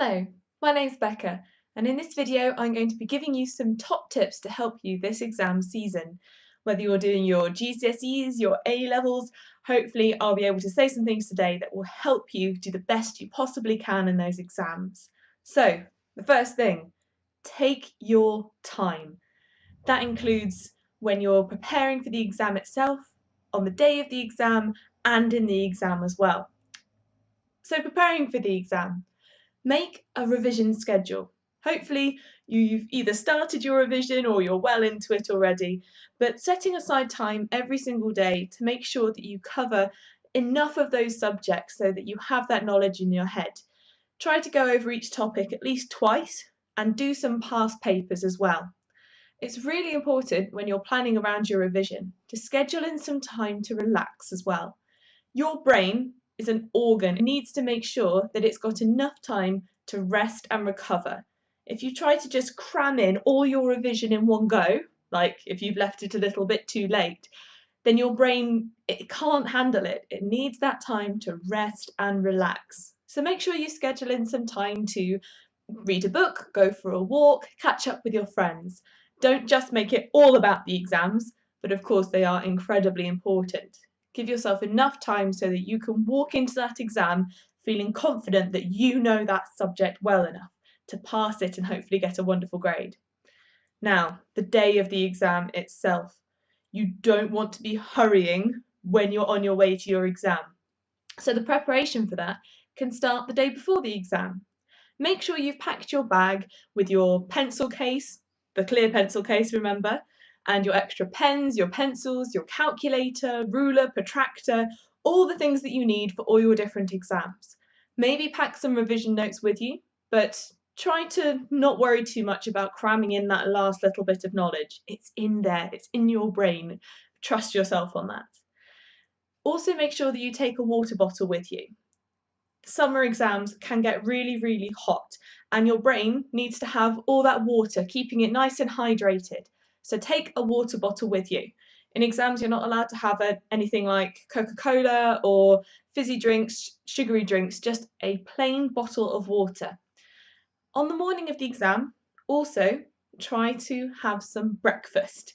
Hello, my name's Becca, and in this video I'm going to be giving you some top tips to help you this exam season. Whether you're doing your GCSEs, your A-levels, hopefully I'll be able to say some things today that will help you do the best you possibly can in those exams. So, the first thing, take your time. That includes when you're preparing for the exam itself, on the day of the exam, and in the exam as well. So preparing for the exam. Make a revision schedule. Hopefully you've either started your revision or you're well into it already, but setting aside time every single day to make sure that you cover enough of those subjects so that you have that knowledge in your head. Try to go over each topic at least twice and do some past papers as well. It's really important when you're planning around your revision to schedule in some time to relax as well. Your brain is an organ. It needs to make sure that it's got enough time to rest and recover. If you try to just cram in all your revision in one go, like if you've left it a little bit too late, then your brain, it can't handle it. It needs that time to rest and relax. So make sure you schedule in some time to read a book, go for a walk, catch up with your friends. Don't just make it all about the exams, but of course they are incredibly important. Give yourself enough time so that you can walk into that exam feeling confident that you know that subject well enough to pass it and hopefully get a wonderful grade. Now, the day of the exam itself. You don't want to be hurrying when you're on your way to your exam. So the preparation for that can start the day before the exam. Make sure you've packed your bag with your pencil case, the clear pencil case, remember, and your extra pens, your pencils, your calculator, ruler, protractor, all the things that you need for all your different exams. Maybe pack some revision notes with you, but try to not worry too much about cramming in that last little bit of knowledge. It's in there, it's in your brain. Trust yourself on that. Also make sure that you take a water bottle with you. Summer exams can get really hot and your brain needs to have all that water, keeping it nice and hydrated. So take a water bottle with you. In exams, you're not allowed to have anything like Coca-Cola or fizzy drinks, sugary drinks, just a plain bottle of water. On the morning of the exam, also try to have some breakfast.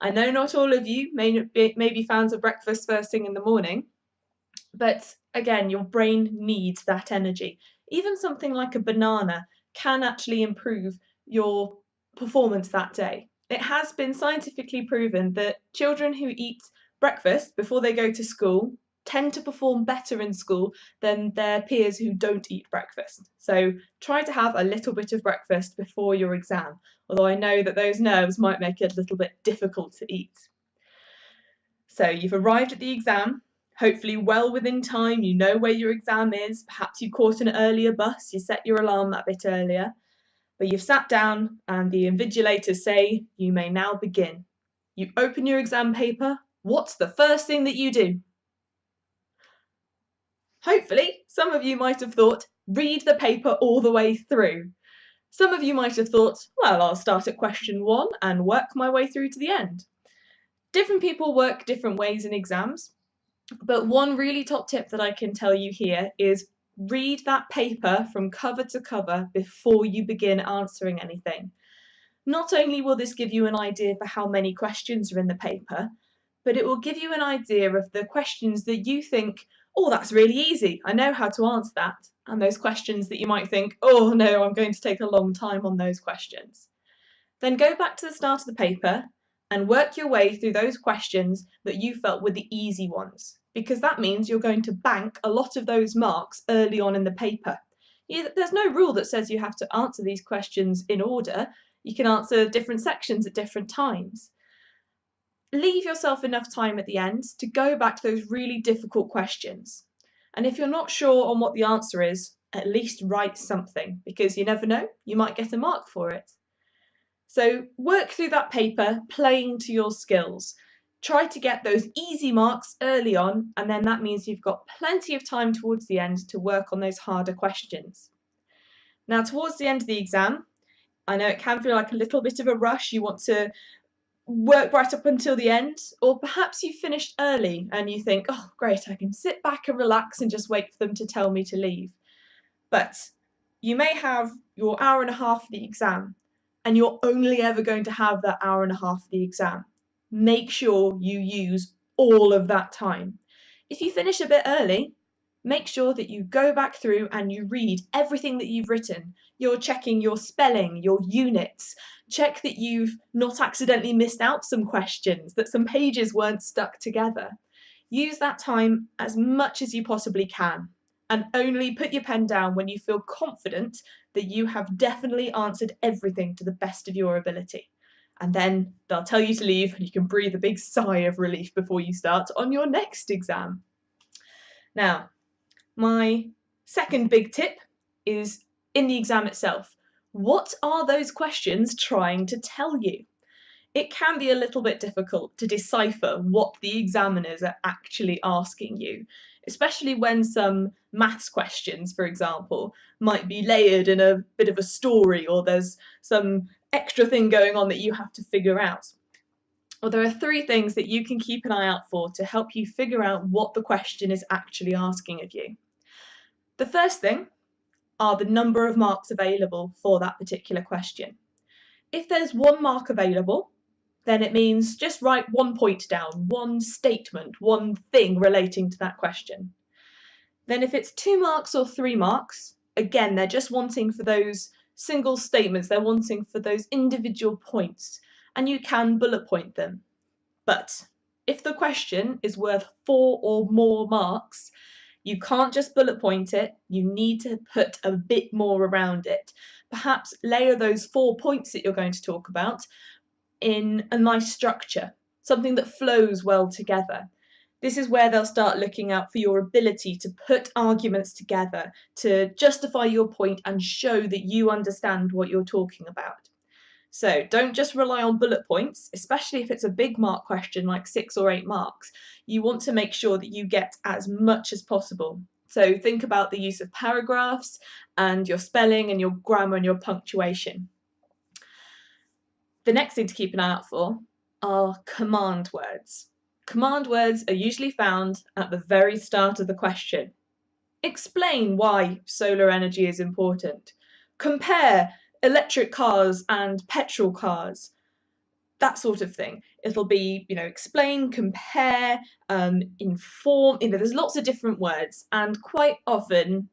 I know not all of you may be fans of breakfast first thing in the morning, but again, your brain needs that energy. Even something like a banana can actually improve your performance that day. It has been scientifically proven that children who eat breakfast before they go to school tend to perform better in school than their peers who don't eat breakfast. So try to have a little bit of breakfast before your exam, although I know that those nerves might make it a little bit difficult to eat. So you've arrived at the exam, hopefully well within time, you know where your exam is, perhaps you caught an earlier bus, you set your alarm that bit earlier, but you've sat down and the invigilators say you may now begin. You open your exam paper, what's the first thing that you do? Hopefully, some of you might have thought, read the paper all the way through. Some of you might have thought, well, I'll start at question 1 and work my way through to the end. Different people work different ways in exams, but one really top tip that I can tell you here is read that paper from cover to cover before you begin answering anything. Not only will this give you an idea for how many questions are in the paper, but it will give you an idea of the questions that you think, oh, that's really easy, I know how to answer that, and those questions that you might think, oh no, I'm going to take a long time on those questions. Then go back to the start of the paper and work your way through those questions that you felt were the easy ones, because that means you're going to bank a lot of those marks early on in the paper. There's no rule that says you have to answer these questions in order. You can answer different sections at different times. Leave yourself enough time at the end to go back to those really difficult questions. And if you're not sure on what the answer is, at least write something, because you never know, you might get a mark for it. So work through that paper, playing to your skills. Try to get those easy marks early on, and then that means you've got plenty of time towards the end to work on those harder questions. Now, towards the end of the exam, I know it can feel like a little bit of a rush. You want to work right up until the end, or perhaps you finished early and you think, oh great, I can sit back and relax and just wait for them to tell me to leave. But You may have your hour and a half for the exam, and you're only ever going to have that hour and a half for the exam. Make sure you use all of that time. If you finish a bit early, make sure that you go back through and you read everything that you've written. You're checking your spelling, your units. Check that you've not accidentally missed out some questions, that some pages weren't stuck together. Use that time as much as you possibly can, and only put your pen down when you feel confident that you have definitely answered everything to the best of your ability. And then they'll tell you to leave and you can breathe a big sigh of relief before you start on your next exam. Now, my second big tip is in the exam itself. What are those questions trying to tell you? It can be a little bit difficult to decipher what the examiners are actually asking you, especially when some maths questions, for example, might be layered in a bit of a story, or there's some extra thing going on that you have to figure out. Well, there are three things that you can keep an eye out for to help you figure out what the question is actually asking of you. The first thing are the number of marks available for that particular question. If there's 1 mark available, then it means just write 1 point down, one statement, one thing relating to that question. Then if it's 2 marks or 3 marks, again, they're just wanting for those single statements, they're wanting for those individual points, and you can bullet point them. But if the question is worth 4 or more marks, you can't just bullet point it, you need to put a bit more around it. Perhaps layer those 4 points that you're going to talk about in a nice structure, something that flows well together. This is where they'll start looking out for your ability to put arguments together, to justify your point and show that you understand what you're talking about. So don't just rely on bullet points, especially if it's a big mark question like 6 or 8 marks. You want to make sure that you get as much as possible. So think about the use of paragraphs and your spelling and your grammar and your punctuation. The next thing to keep an eye out for are command words. Command words are usually found at the very start of the question. Explain why solar energy is important. Compare electric cars and petrol cars. That sort of thing. It'll be, explain, compare, inform. There's lots of different words, and quite often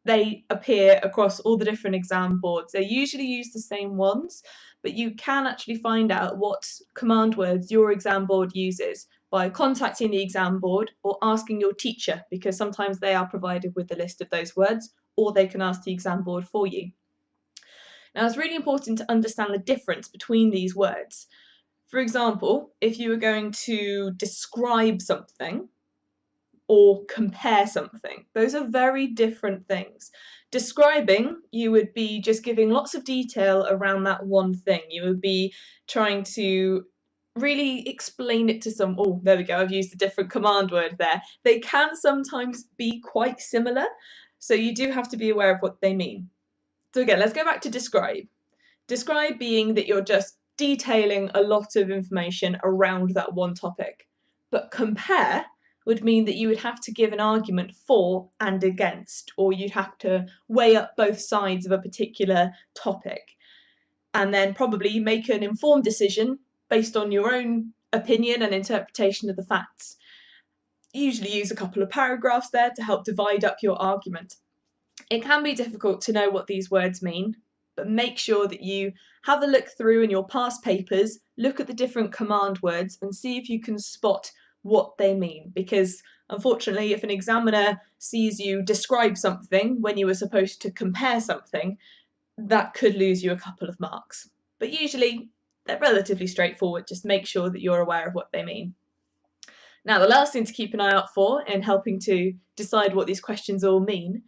they appear across all the different exam boards. They usually use the same ones, but you can actually find out what command words your exam board uses by contacting the exam board or asking your teacher, because sometimes they are provided with the list of those words, or they can ask the exam board for you. Now, it's really important to understand the difference between these words. For example, if you were going to describe something or compare something, those are very different things. Describing, you would be just giving lots of detail around that one thing. You would be trying to really explain it to some, oh, there we go, I've used a different command word there. They can sometimes be quite similar, so you do have to be aware of what they mean. So again, let's go back to describe. Describe being that you're just detailing a lot of information around that one topic. But compare would mean that you would have to give an argument for and against, or you'd have to weigh up both sides of a particular topic, and then probably make an informed decision based on your own opinion and interpretation of the facts. Usually use a couple of paragraphs there to help divide up your argument. It can be difficult to know what these words mean, but make sure that you have a look through in your past papers, look at the different command words and see if you can spot what they mean, because unfortunately if an examiner sees you describe something when you were supposed to compare something, that could lose you a couple of marks. But usually they're relatively straightforward, just make sure that you're aware of what they mean. Now, the last thing to keep an eye out for in helping to decide what these questions all mean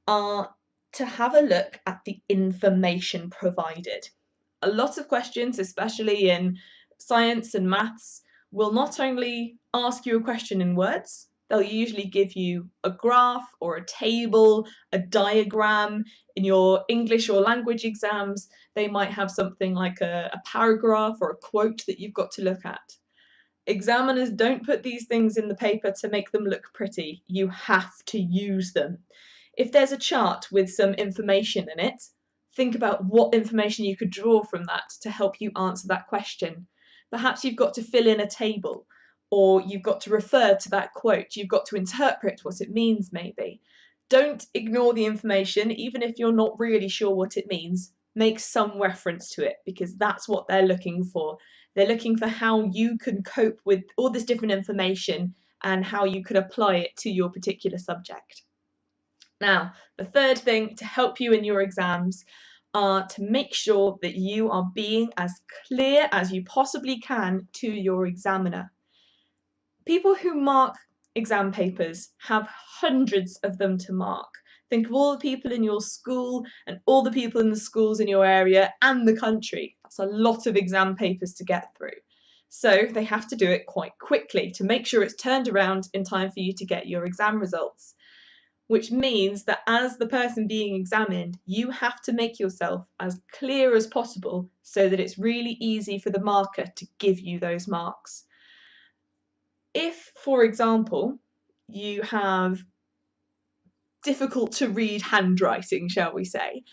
are to have a look at the information provided. A lot of questions, especially in science and maths, will not only ask you a question in words, they'll usually give you a graph or a table, a diagram. In your English or language exams, they might have something like a paragraph or a quote that you've got to look at. Examiners don't put these things in the paper to make them look pretty. You have to use them. If there's a chart with some information in it, think about what information you could draw from that to help you answer that question. Perhaps you've got to fill in a table, or you've got to refer to that quote, you've got to interpret what it means maybe. Don't ignore the information, even if you're not really sure what it means. Make some reference to it, because that's what they're looking for. They're looking for how you can cope with all this different information and how you can apply it to your particular subject. Now, the third thing to help you in your exams are to make sure that you are being as clear as you possibly can to your examiner. People who mark exam papers have hundreds of them to mark. Think of all the people in your school and all the people in the schools in your area and the country. That's a lot of exam papers to get through. So they have to do it quite quickly to make sure it's turned around in time for you to get your exam results. Which means that as the person being examined, you have to make yourself as clear as possible so that it's really easy for the marker to give you those marks. If, for example, you have difficult to read handwriting, shall we say,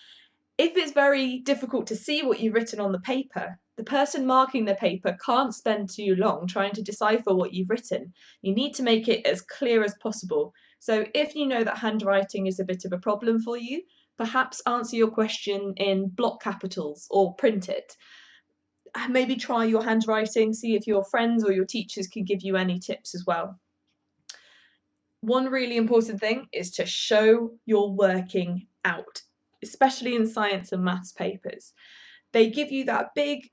if it's very difficult to see what you've written on the paper, the person marking the paper can't spend too long trying to decipher what you've written. You need to make it as clear as possible. So if you know that handwriting is a bit of a problem for you, perhaps answer your question in block capitals or print it. Maybe try your handwriting, see if your friends or your teachers can give you any tips as well. One really important thing is to show you're working out, especially in science and maths papers. They give you that big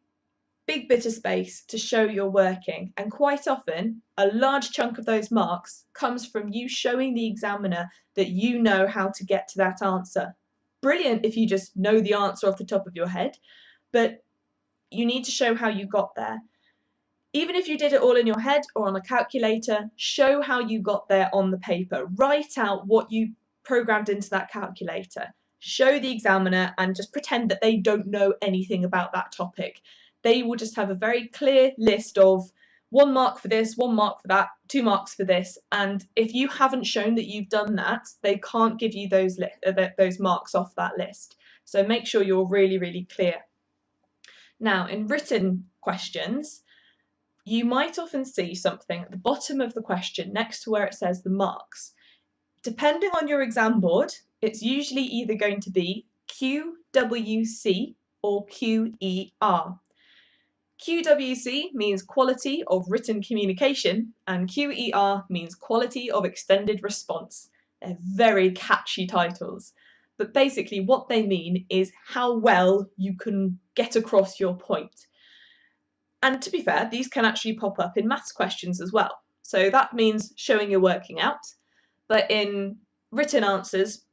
bit of space to show you're working, and quite often a large chunk of those marks comes from you showing the examiner that you know how to get to that answer. Brilliant if you just know the answer off the top of your head, but you need to show how you got there. Even if you did it all in your head or on a calculator, show how you got there on the paper. Write out what you programmed into that calculator. Show the examiner and just pretend that they don't know anything about that topic. They will just have a very clear list of 1 mark for this, 1 mark for that, 2 marks for this. And if you haven't shown that you've done that, they can't give you those marks off that list. So make sure you're really, really clear. Now, in written questions, you might often see something at the bottom of the question next to where it says the marks. Depending on your exam board, it's usually either going to be QWC or QER. QWC means quality of written communication, and QER means quality of extended response. They're very catchy titles, but basically what they mean is how well you can get across your point. And to be fair, these can actually pop up in maths questions as well. So that means showing you're working out. But in written answers,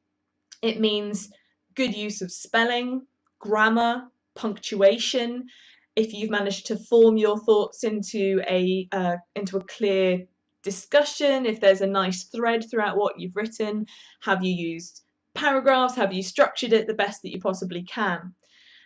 it means good use of spelling, grammar, punctuation. If you've managed to form your thoughts into a clear discussion, if there's a nice thread throughout what you've written, have you used paragraphs, have you structured it the best that you possibly can?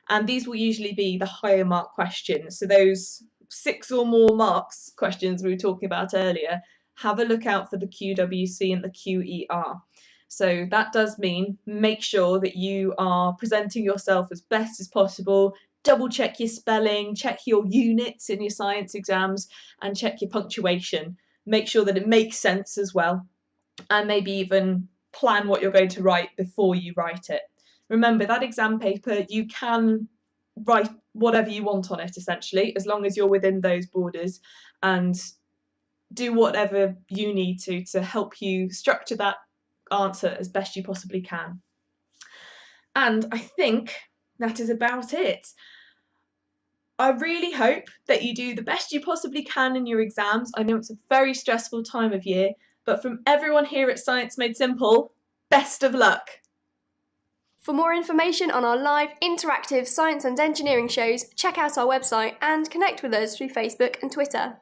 And these will usually be the higher mark questions. So those 6 or more marks questions we were talking about earlier, have a look out for the QWC and the QER. So that does mean make sure that you are presenting yourself as best as possible, double check your spelling, check your units in your science exams, and check your punctuation. Make sure that it makes sense as well, and maybe even plan what you're going to write before you write it. Remember, that exam paper, you can write whatever you want on it, essentially, as long as you're within those borders, and do whatever you need to help you structure that answer as best you possibly can. And I think that is about it. I really hope that you do the best you possibly can in your exams. I know it's a very stressful time of year, but from everyone here at Science Made Simple, best of luck. For more information on our live, interactive science and engineering shows, check out our website and connect with us through Facebook and Twitter.